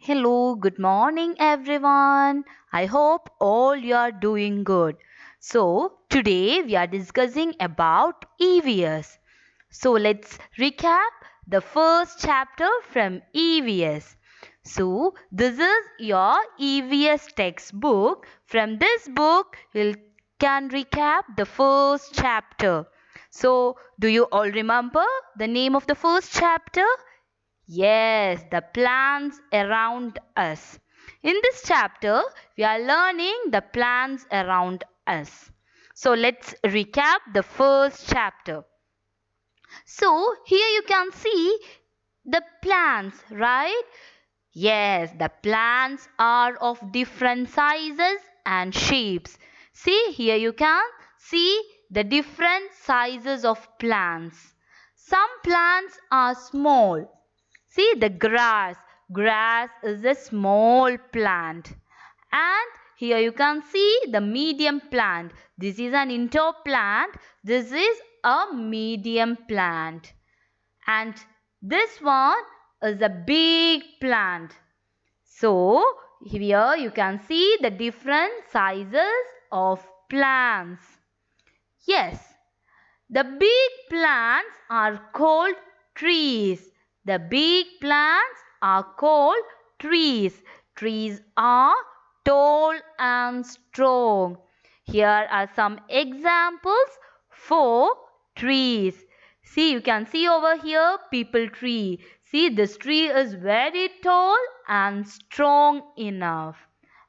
Hello, good morning everyone. I hope all you are doing good. So, today we are discussing about EVS. So, let's recap the first chapter from EVS. So, this is your EVS textbook. From this book, you can recap the first chapter. So, do you all remember the name of the first chapter? Yes, the plants around us. In this chapter, we are learning the plants around us. So let's recap the first chapter. So here you can see the plants, right? Yes, the plants are of different sizes and shapes. See, here you can see the different sizes of plants. Some plants are small. See the grass. Grass is a small plant. And here you can see the medium plant. This is an indoor plant. This is a medium plant. And this one is a big plant. So here you can see the different sizes of plants. Yes, the big plants are called trees. The big plants are called trees. Trees are tall and strong. Here are some examples for trees. See, you can see over here people tree. See, this tree is very tall and strong enough.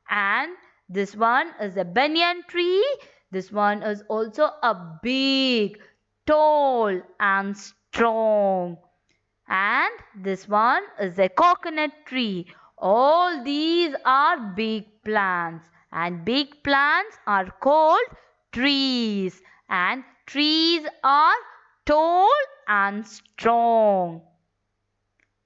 And this one is a banyan tree. This one is also a big, tall and strong. And this one is a coconut tree. All these are big plants. And big plants are called trees. And trees are tall and strong.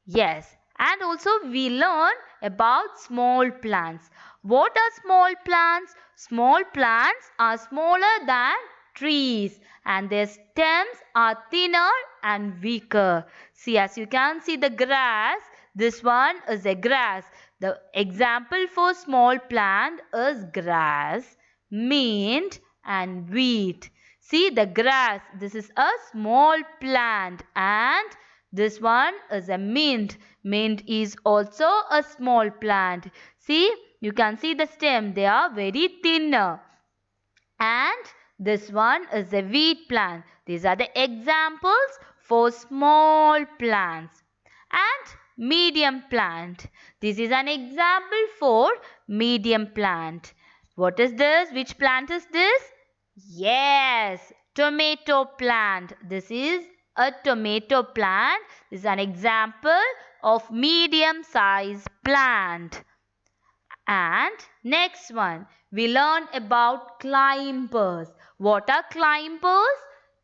Yes, and also we learn about small plants. What are small plants? Small plants are smaller than trees and their stems are thinner and weaker. See, as you can see the grass, this one is a grass. The example for small plant is grass, mint and wheat. See the grass, this is a small plant and this one is a mint. Mint is also a small plant. See, you can see the stem. They are very thinner. And this one is a wheat plant. These are the examples for small plants. And medium plant. This is an example for medium plant. What is this? Which plant is this? Yes, tomato plant. This is a tomato plant. This is an example of medium size plant. And next one, we learn about climbers. What are climbers?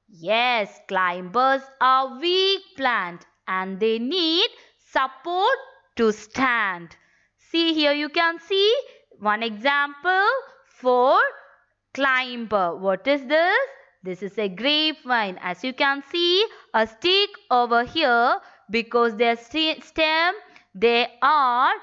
Yes, climbers are weak plant and they need support to stand. See, here you can see one example for climber. What is this? This is a grapevine. As you can see, a stick over here because their stem, they are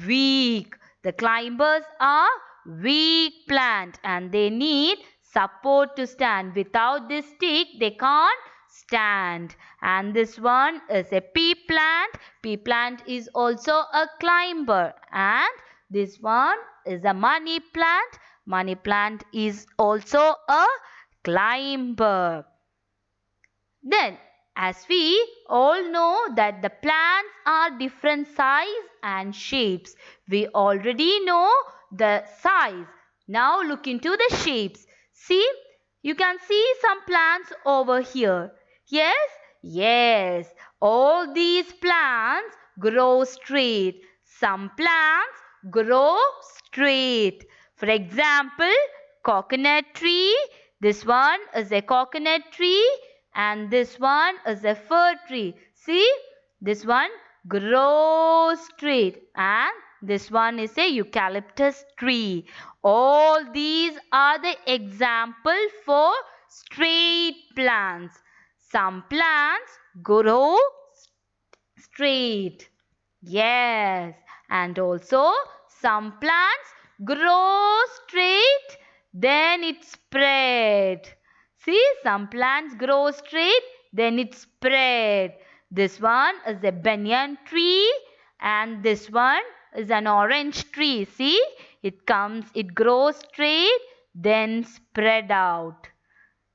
weak. The climbers are weak plant and they need support to stand. Without this stick, they can't stand. And this one is a pea plant. Pea plant is also a climber. And this one is a money plant. Money plant is also a climber. Then, as we all know that the plants are different size and shapes. We already know the size. Now look into the shapes. See, you can see some plants over here. Yes? Yes. All these plants grow straight. Some plants grow straight. For example, coconut tree. This one is a coconut tree and this one is a fir tree. See, this one grows straight and this one is a eucalyptus tree. All these are the example for straight plants. Some plants grow straight. Yes. And also some plants grow straight, then it spread. See, some plants grow straight, then it spread. This one is a banyan tree and this one is an orange tree. See, it grows straight, then spread out.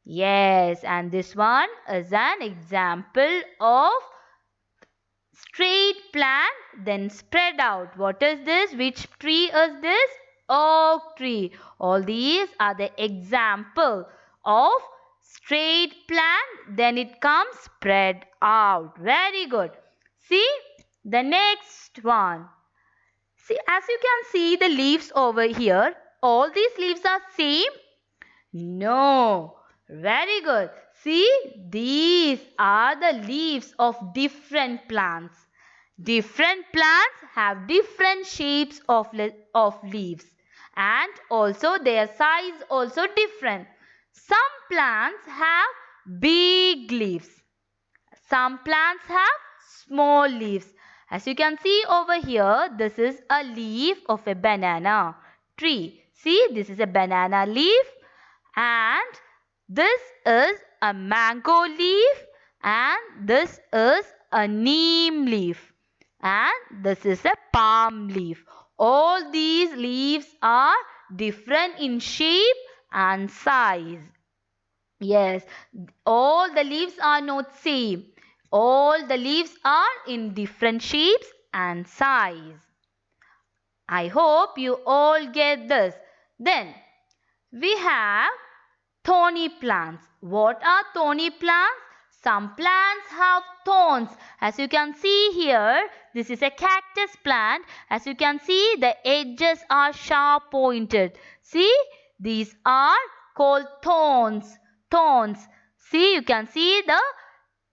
Yes, and this one is an example of straight plant, then spread out. What is this? Which tree is this? Oak tree. All these are the example of straight plant, then it comes spread out. Very good. See the next one. See, as you can see the leaves over here, all these leaves are same? No. Very good. See, these are the leaves of different plants. Different plants have different shapes of leaves and also their size also different. Some plants have big leaves. Some plants have small leaves. As you can see over here, this is a leaf of a banana tree. See, this is a banana leaf and this is a mango leaf and this is a neem leaf and this is a palm leaf. All these leaves are different in shape and size. Yes, all the leaves are not same. All the leaves are in different shapes and size. I hope you all get this. Then we have thorny plants. What are thorny plants? Some plants have thorns. As you can see here, this is a cactus plant. As you can see, the edges are sharp pointed. See, these are called thorns. Thorns. See, you can see the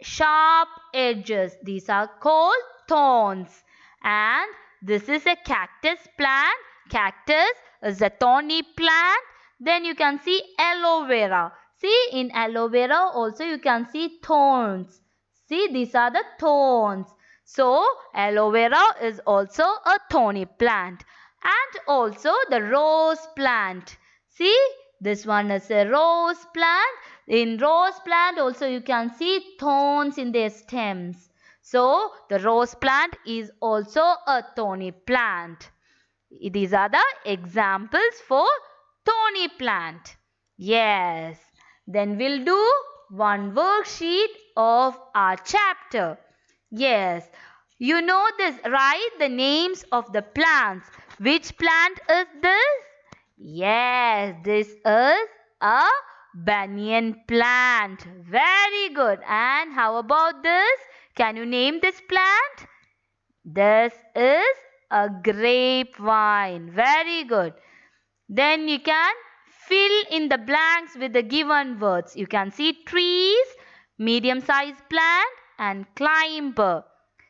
sharp edges. These are called thorns. And this is a cactus plant. Cactus is a thorny plant. Then you can see aloe vera. See, in aloe vera also you can see thorns. See, these are the thorns. So, aloe vera is also a thorny plant. And also the rose plant. See, this one is a rose plant. In rose plant also you can see thorns in their stems. So, the rose plant is also a thorny plant. These are the examples for thorny plant. Yes. Then we'll do one worksheet of our chapter. Yes. You know this, right? The names of the plants. Which plant is this? Yes, this is a banyan plant. Very good. And how about this? Can you name this plant? This is a grapevine. Very good. Then you can fill in the blanks with the given words. You can see trees, medium-sized plant and climber.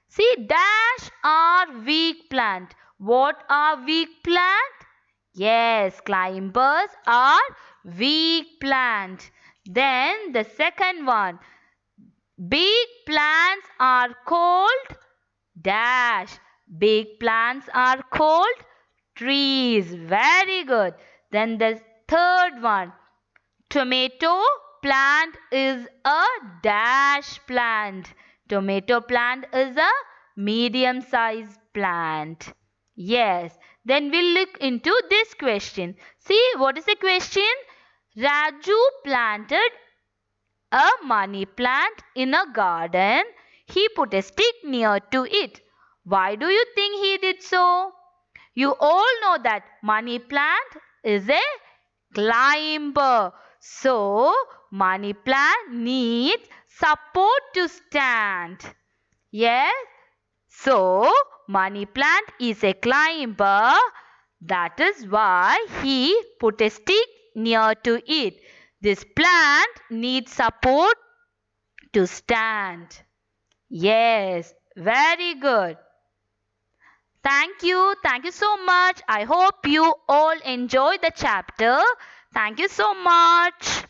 See, dash are weak plant. What are weak plant? Yes, climbers are weak plant. Then the second one. Big plants are called dash. Big plants are called trees. Very good. Then the third one. Tomato plant is a dash plant. Tomato plant is a medium sized plant. Yes. Then we'll look into this question. See, what is the question? Raju planted a money plant in a garden. He put a stick near to it. Why do you think he did so? You all know that money plant is a climber. So, money plant needs support to stand. Yes? So, money plant is a climber. That is why he put a stick near to it. This plant needs support to stand. Yes, very good. Thank you. Thank you so much. I hope you all enjoy the chapter. Thank you so much.